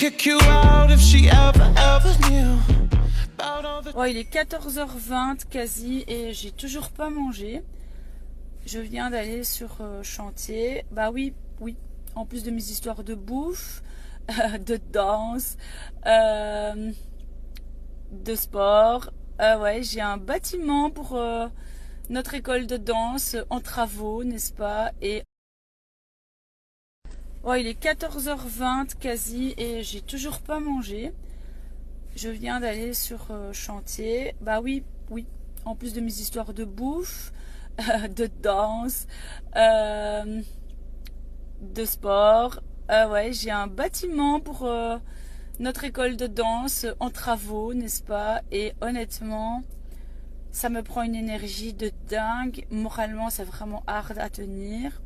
kick you out if she ever knew. Oh, il est 14h20 quasi et j'ai toujours pas mangé. Je viens d'aller sur chantier. Bah oui, oui. En plus de mes histoires de bouffe, de danse, de sport. Ouais, j'ai un bâtiment pour notre école de danse en travaux, n'est-ce pas? Et oh, il est 14h20 quasi et j'ai toujours pas mangé. Je viens d'aller sur chantier. Bah oui, oui. En plus de mes histoires de bouffe, de danse, de sport. Ouais, j'ai un bâtiment pour notre école de danse en travaux, n'est-ce pas? Et honnêtement, ça me prend une énergie de dingue. Moralement, c'est vraiment hard à tenir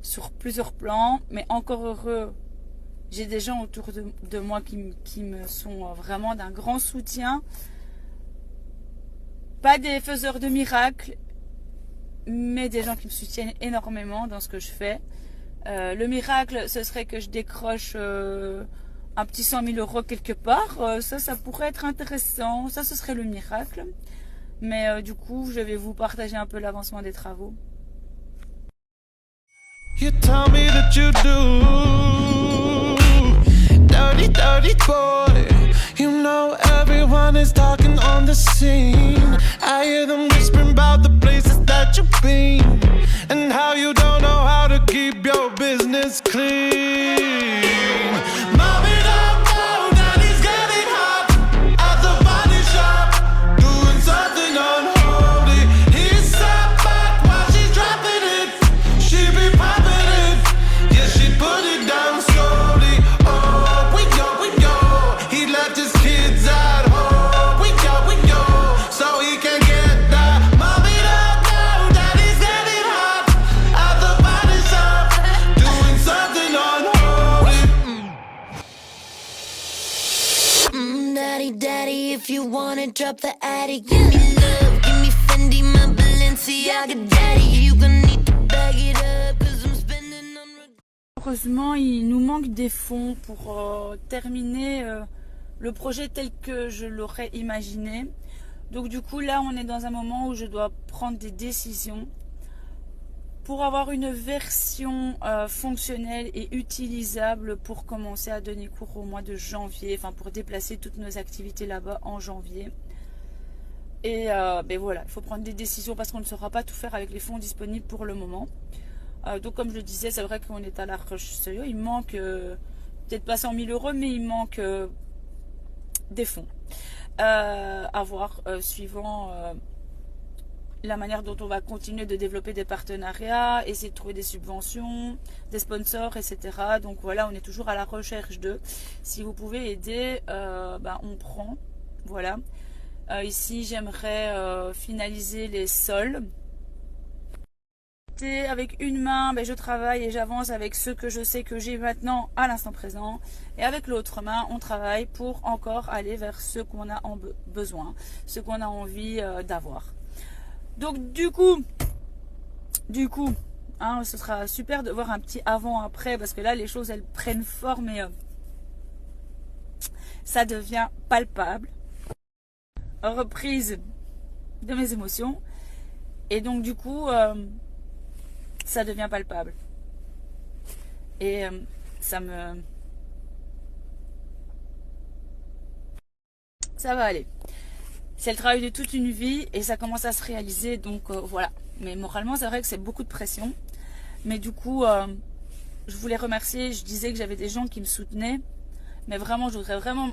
sur plusieurs plans, mais encore heureux. J'ai des gens autour de moi qui me sont vraiment d'un grand soutien. Pas des faiseurs de miracles, mais des gens qui me soutiennent énormément dans ce que je fais. Le miracle, ce serait que je décroche un petit 100 000 euros quelque part. Ça pourrait être intéressant. Ça, ce serait le miracle. Mais du coup, je vais vous partager un peu l'avancement des travaux. You tell me that you do. Dirty, dirty boy. You know everyone is talking on the scene. I hear them whispering about the places that you've been and how you don't know how to keep your business clean. Mom it up now, daddy's getting hot at the body shop, doing something unholy. He's sat back while she's dropping it. She be popping it, yeah, she put it down slowly. Oh, we go. He left his kids at home. We go, so he can get that. Mom it up now, daddy's getting hot at the body shop, doing something unholy. Daddy, if you wanna drop the attic, give me love, give me Fendi, my Balenciaga daddy. You gonna need to bag it up, 'cause I'm spending on... Heureusement, il nous manque des fonds pour terminer le projet tel que je l'aurais imaginé. Donc du coup, là, on est dans un moment où je dois prendre des décisions pour avoir une version fonctionnelle et utilisable pour commencer à donner cours au mois de janvier, enfin pour déplacer toutes nos activités là-bas en janvier. Et ben voilà, il faut prendre des décisions parce qu'on ne saura pas tout faire avec les fonds disponibles pour le moment. Donc comme je le disais, c'est vrai qu'on est à la recherche sérieux. Il manque peut-être pas 100 000 euros, mais il manque des fonds à voir suivant la manière dont on va continuer de développer des partenariats, essayer de trouver des subventions, des sponsors, etc. Donc voilà, on est toujours à la recherche de. Si vous pouvez aider, ben on prend. Voilà. Ici, j'aimerais finaliser les sols. Avec une main, ben, je travaille et j'avance avec ce que je sais que j'ai maintenant à l'instant présent. Et avec l'autre main, on travaille pour encore aller vers ce qu'on a besoin, ce qu'on a envie d'avoir. Donc du coup, hein, ce sera super de voir un petit avant-après parce que là, les choses, elles prennent forme et ça devient palpable. Reprise de mes émotions. Et donc du coup... ça devient palpable. Et ça va aller. C'est le travail de toute une vie et ça commence à se réaliser. Donc voilà. Mais moralement, c'est vrai que c'est beaucoup de pression. Mais du coup, je voulais remercier. Je disais que j'avais des gens qui me soutenaient. Mais vraiment, je voudrais vraiment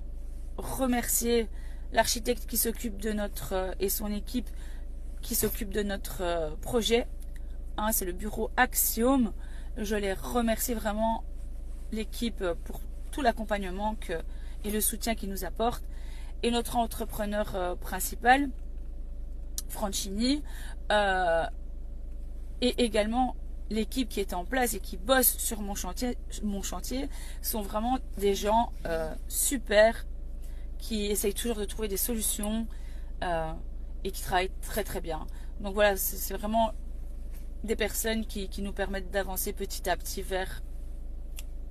remercier l'architecte qui s'occupe de notre... et son équipe qui s'occupe de notre projet. Hein, c'est le bureau Axiom. Je les remercie vraiment, l'équipe, pour tout l'accompagnement et le soutien qu'ils nous apportent. Et notre entrepreneur principal, Franchini, et également l'équipe qui est en place et qui bosse sur mon chantier sont vraiment des gens super qui essayent toujours de trouver des solutions et qui travaillent très très bien. Donc voilà, c'est vraiment des personnes qui nous permettent d'avancer petit à petit vers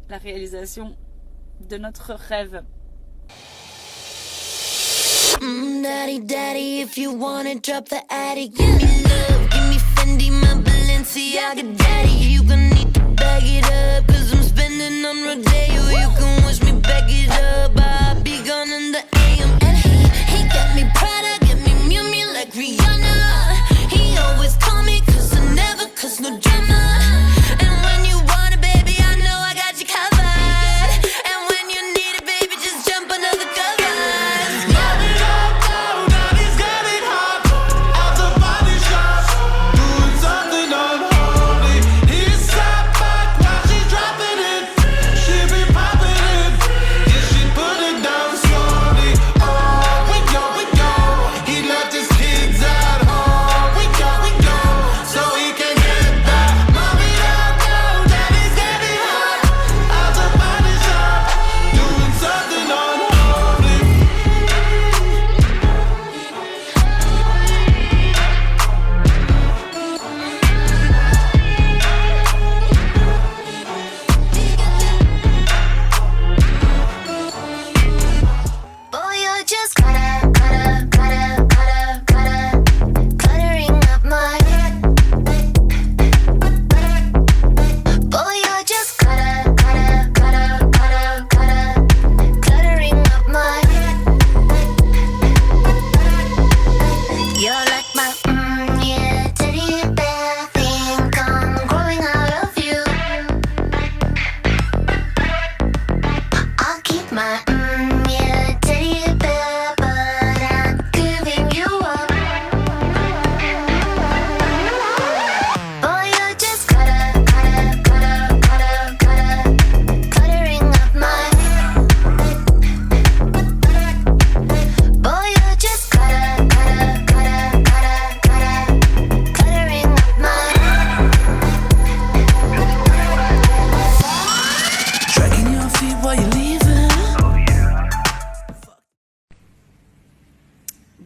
la réalisation de notre rêve. Daddy, daddy, if you wanna drop the attic, give me love, give me Fendi, my Balenciaga, daddy. You gonna need to bag it up, cause I'm spending on Rodeo. You can wish me back it up, I'll be gone in the AM. And he got me Prada, get me Miu Miu like Rihanna. He always call me cause I never cause no drama. And when you want it, baby, I know I got you covered. And when you need it, baby, just jump under the covers.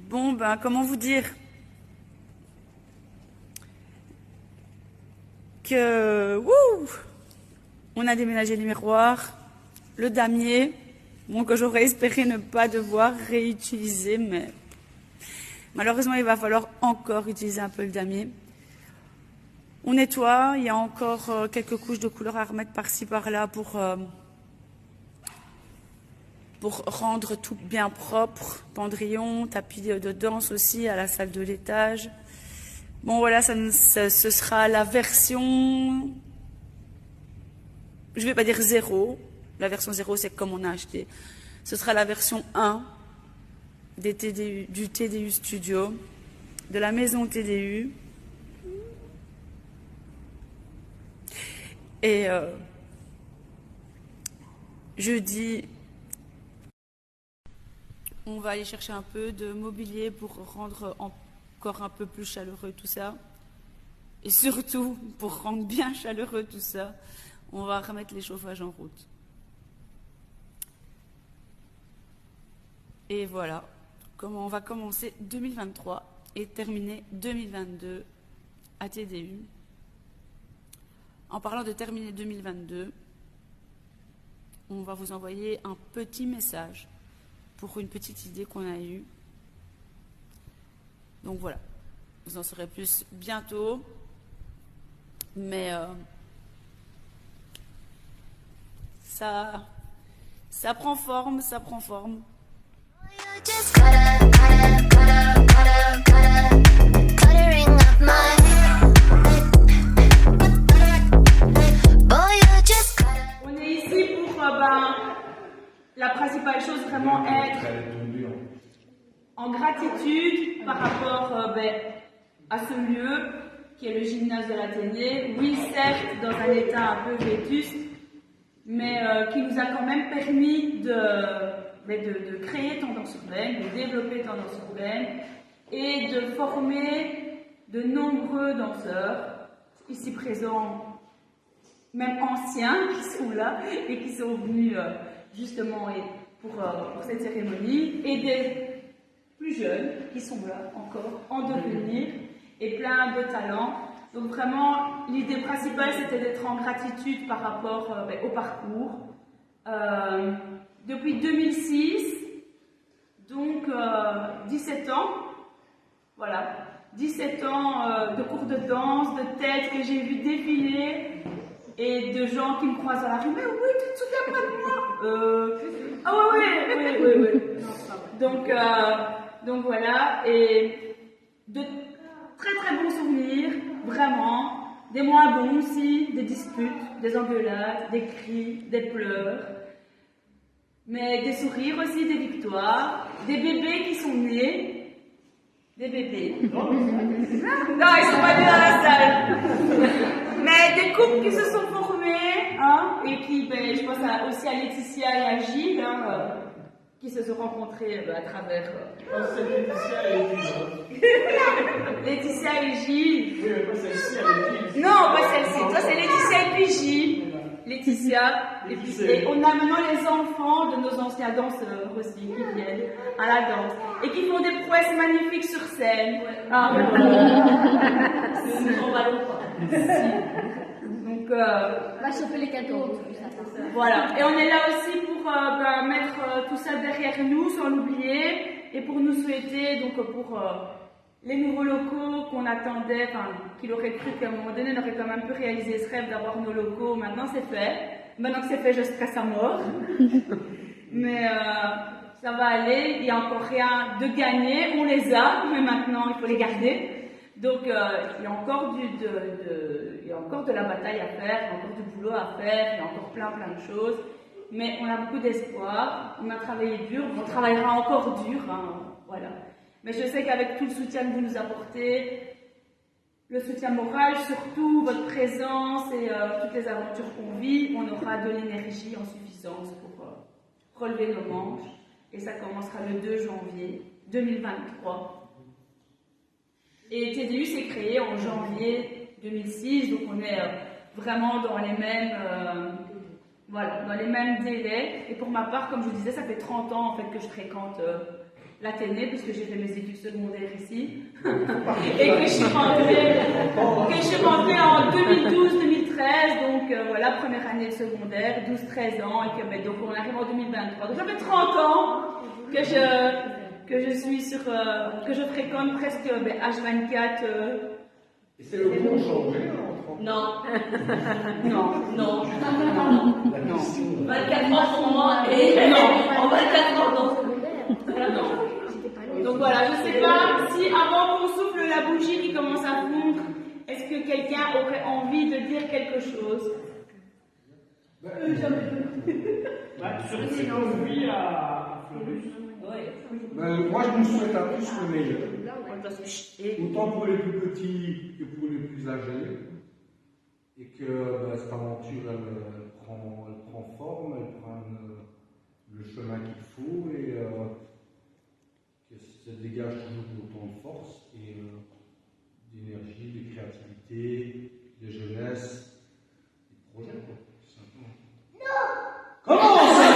Bon, ben, comment vous dire que, wouh, on a déménagé les miroirs, le damier, bon, que j'aurais espéré ne pas devoir réutiliser, mais malheureusement, il va falloir encore utiliser un peu le damier. On nettoie, il y a encore quelques couches de couleur à remettre par-ci, par-là pour rendre tout bien propre. Pendrillon, tapis de danse aussi à la salle de l'étage. Bon, voilà, ce sera la version, je vais pas dire 0. La version 0, c'est comme on a acheté. Ce sera la version 1 du TDU Studio, de la maison TDU. Et jeudi, on va aller chercher un peu de mobilier pour rendre encore un peu plus chaleureux tout ça. Et surtout, pour rendre bien chaleureux tout ça, on va remettre les chauffages en route. Et voilà comment on va commencer 2023 et terminer 2022 à TDU. En parlant de terminer 2022, on va vous envoyer un petit message pour une petite idée qu'on a eue. Donc voilà, vous en saurez plus bientôt. Mais ça prend forme, ça prend forme. On est ici pour la principale chose, vraiment être en gratitude par rapport à ce lieu qui est le gymnase de l'Athénée. Oui, certes, dans un état un peu vétuste, mais qui nous a quand même permis de créer Tendance Urbaine, de développer Tendance Urbaine et de former de nombreux danseurs ici présents, même anciens qui sont là et qui sont venus justement pour cette cérémonie, et des plus jeunes qui sont là encore en devenir et plein de talents. Donc vraiment, l'idée principale, c'était d'être en gratitude par rapport au parcours, depuis 2006, donc 17 ans, voilà, 17 ans de cours de danse, de têtes que j'ai vu défiler et de gens qui me croisent dans la rue. Mais oui, tu te souviens pas de moi? Ah oui. Donc voilà, et de très très bons souvenirs, vraiment. Des moins bons aussi, des disputes, des engueulades, des cris, des pleurs. Mais des sourires aussi, des victoires, des bébés qui sont nés. Des bébés. Non, ils sont pas nés dans la salle. Mais des couples qui se sont formés, hein, et qui, je pense aussi à Laetitia et à Gilles, hein, qui se sont rencontrés à travers. C'est Laetitia et Gilles. Laetitia et Gilles. Oui, mais pas celle-ci avec Gilles. Non, pas celle-ci. Toi, c'est Laetitia et puis Gilles. Laetitia. Et on a maintenant les enfants de nos anciens danseurs aussi qui viennent à la danse et qui font des prouesses magnifiques sur scène. Ah, Nous ne s'en valons pas. donc, On va choper les cadeaux. voilà. Et on est là aussi pour mettre tout ça derrière nous sans l'oublier et pour nous souhaiter, donc pour les nouveaux locaux qu'on attendait, enfin, qu'il aurait cru qu'à un moment donné, on aurait quand même pu réaliser ce rêve d'avoir nos locaux. Maintenant, c'est fait. Maintenant que c'est fait, je stresse à mort. Mais ça va aller. Il n'y a encore rien de gagné. On les a, mais maintenant, il faut les garder. Donc, il y a encore il y a encore de la bataille à faire, il y a encore du boulot à faire, il y a encore plein de choses. Mais on a beaucoup d'espoir. On a travaillé dur. On travaillera encore dur. Hein, voilà. Mais je sais qu'avec tout le soutien que vous nous apportez, le soutien moral, surtout votre présence et toutes les aventures qu'on vit, on aura de l'énergie en suffisance pour relever nos manches. Et ça commencera le 2 janvier 2023. Et TDU s'est créé en janvier 2006, donc on est vraiment dans les mêmes... dans les mêmes délais. Et pour ma part, comme je vous disais, ça fait 30 ans en fait que je fréquente l'Athénée, puisque j'ai fait mes études secondaires ici, et que je suis rentrée en 2012-2013, donc voilà, première année de secondaire, 12-13 ans, et que donc on arrive en 2023. Donc ça fait 30 ans que je suis sur, que je fréquente presque H24. Et c'est le bon changé en 30 ans? Non. 24 La ans pour moi et en 24 ans dans Non. Donc voilà, je ne sais pas si avant qu'on souffle la bougie qui commence à fondre, est-ce que quelqu'un aurait envie de dire quelque chose? Sur ce qu'on vit à Fleurus, Moi, je nous souhaite à tous le meilleur. Autant pour les plus petits que pour les plus âgés. Et que cette aventure, elle prend forme, elle prend le chemin qu'il faut et que ça dégage toujours autant de force et d'énergie, de créativité, de jeunesse, de projets, quoi, tout simplement. Non! Comment ça?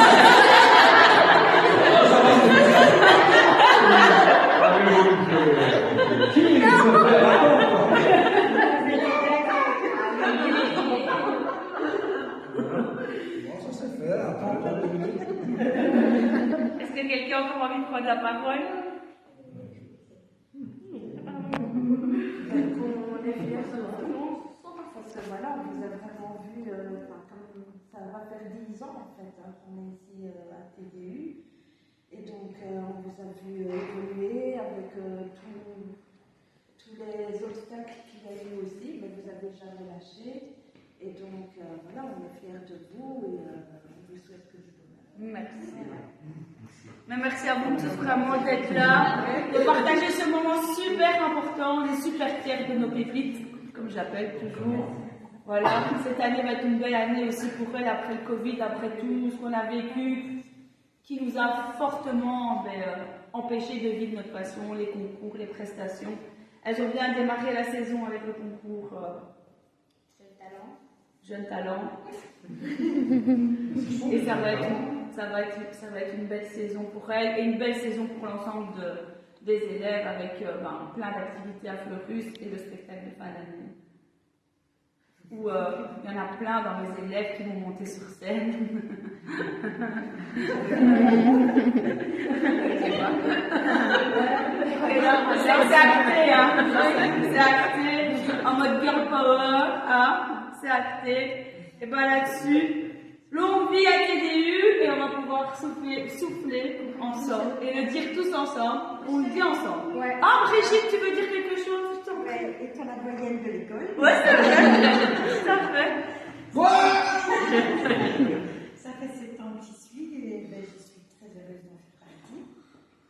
Est-ce que quelqu'un a encore envie de prendre la parole? On est fiers de notre parce que voilà, on vous a vraiment vu, comme ça va faire 10 ans en fait, qu'on est ici à TDU. Et donc on vous a vu évoluer avec tous les obstacles qu'il y a eu aussi, mais vous avez jamais lâché. Et donc voilà, on est fiers de vous et on vous souhaite que du bonheur. Merci. Mais merci à vous tous vraiment d'être là, de partager ce moment super important. On est super fiers de nos pépites, comme j'appelle toujours. Voilà, cette année va être une belle année aussi pour elle, après le Covid, après tout ce qu'on a vécu, qui nous a fortement empêché de vivre notre passion, les concours, les prestations. Elles ont bien démarré la saison avec le concours Jeune Talent. Et ça va être une belle saison pour elles et une belle saison pour l'ensemble des élèves avec plein d'activités à Fleurus et le spectacle de fin d'année. Où il y en a plein dans mes élèves qui vont monter sur scène. Et là, c'est acté, hein. C'est acté, en mode girl power, hein. C'est acté. Et ben là-dessus, longue vie à TDU, et on va pouvoir souffler ensemble, et le dire tous ensemble. On le dit ensemble. Ouais. Ah, Brigitte, tu veux dire quelque chose? Ouais, étant la doyenne de l'école. Ouais, c'est vrai. Tout à fait. Ça fait 7 ans que j'y suis et je suis très heureuse d'en faire partie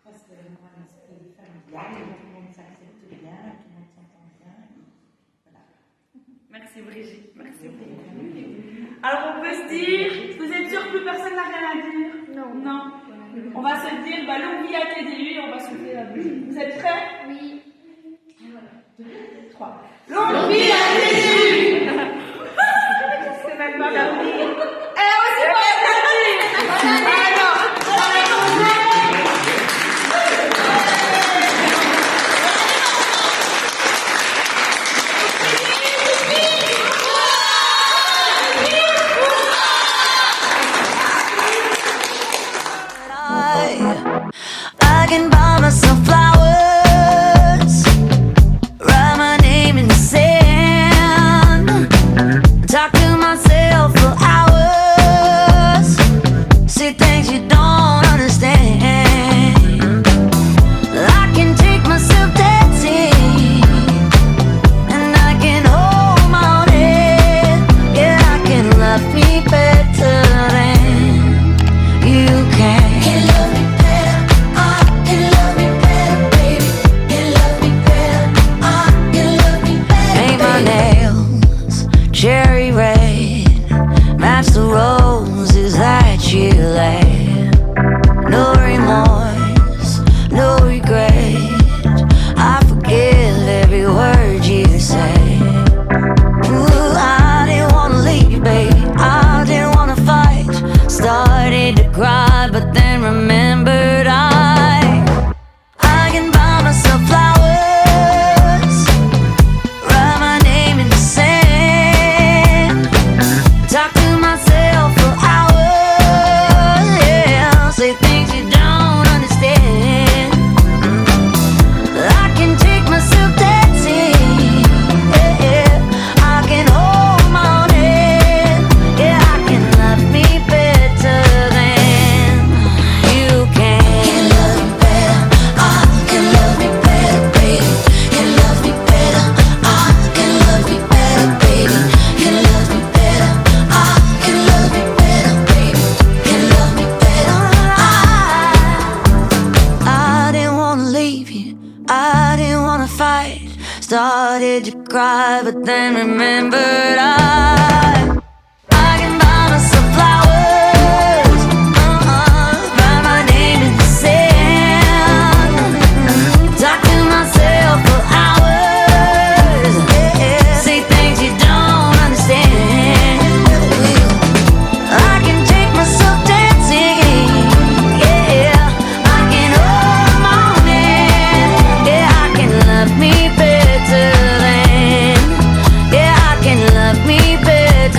parce que moi, c'est familial et tout le monde s'accepte bien, tout le monde s'entend bien. Voilà. Merci Brigitte, merci beaucoup. Alors on peut se dire, vous êtes sûr que plus personne n'a rien à dire? Non. Non. On va se dire, bah longue vie à TDU et on va souffler la Brigitte. Vous êtes prêts? Oui. 3. Longue vie à TDU. C'est même pas la vie. Eh, aussi pas la vie. Alors, I can buy myself flowers, write my name in the sand, talk to myself for hours, say things you don't understand. I can take myself dancing, and I can hold my own head. Yeah, I can love me better than you can. Cherry red, match the roses that you laid. No remorse, no regret. I forgive every word you say. Ooh, I didn't wanna leave you, baby. I didn't wanna fight. Started to cry, but then remembered I can buy myself flowers, write my name in the sand, talk to myself for hours, yeah, say things you don't understand. I can take myself dancing, yeah, I can hold my own head, yeah, I can love me better than you can. Can love me better, I can love me better, baby. Can love me better, I can love me better, baby. Can love me better, I can love me better, baby. Can love me better, I didn't wanna leave you, I didn't wanna fight. Started to cry, but then remembered I can buy myself flowers, write my name in the sand, talk to myself for hours, yeah, say things you don't understand. I can take myself dancing, yeah, I can hold my own hand, yeah, I can love me better than, yeah, I can love me better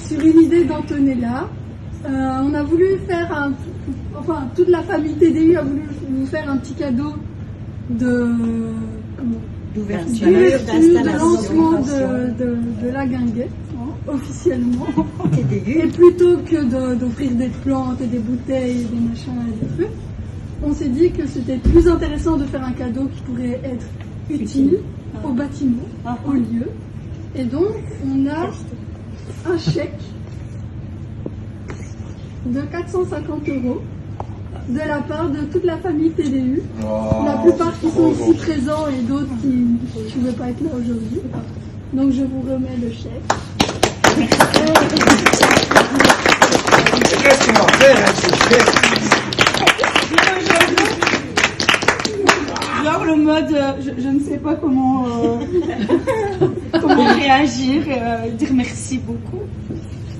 Sur une idée d'Antonella, on a voulu faire toute la famille TDU a voulu nous faire un petit cadeau d'ouverture, de lancement de la guinguette, officiellement. Et plutôt que d'offrir des plantes et des bouteilles, des machins et des trucs, on s'est dit que c'était plus intéressant de faire un cadeau qui pourrait être utile au bâtiment, au lieu. Et donc, on a un chèque de 450 € de la part de toute la famille TDU. La plupart qui sont ici présents et d'autres qui ne pouvaient pas être là aujourd'hui. Donc, je vous remets le chèque. Qu'est-ce qu'on va faire avec ce chèque? Genre le mode, je ne sais pas comment réagir et dire merci beaucoup.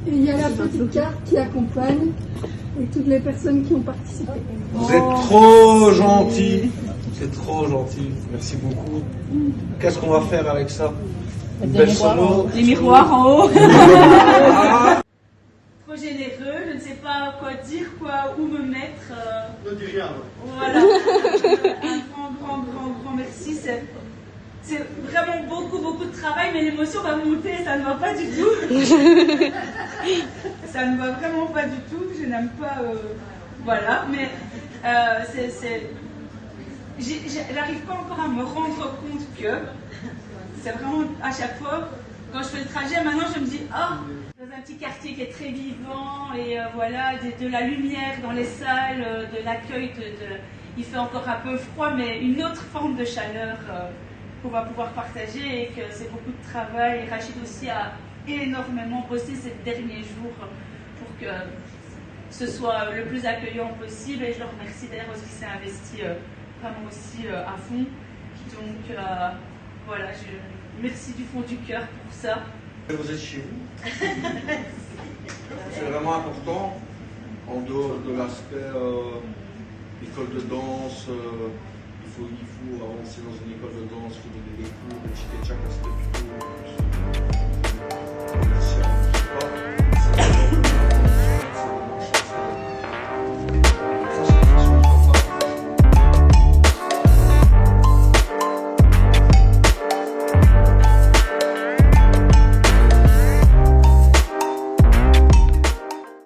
Et il y a la petite carte qui accompagne et toutes les personnes qui ont participé. Vous êtes trop gentils. C'est trop gentil. Merci beaucoup. Qu'est-ce qu'on va faire avec ça? Les miroirs en haut. Trop généreux, je ne sais pas quoi dire, où me mettre. Ne dis rien. Voilà. Un grand merci. C'est vraiment beaucoup de travail, mais l'émotion va monter, ça ne va pas du tout. Ça ne va vraiment pas du tout. Je n'aime pas. Voilà, mais j'arrive pas encore à me rendre compte que c'est vraiment à chaque fois, quand je fais le trajet, maintenant je me dis, dans un petit quartier qui est très vivant, et voilà, de la lumière dans les salles, de l'accueil, il fait encore un peu froid, mais une autre forme de chaleur qu'on va pouvoir partager, et que c'est beaucoup de travail. Et Rachid aussi a énormément bossé ces derniers jours pour que ce soit le plus accueillant possible, et je le remercie d'ailleurs parce qu'il s'est investi vraiment aussi à fond. Donc voilà, merci du fond du cœur pour ça. Vous êtes chez vous. C'est vraiment important, en dehors de l'aspect école de danse, il faut avancer dans une école de danse, il faut donner des cours, etc. C'était plutôt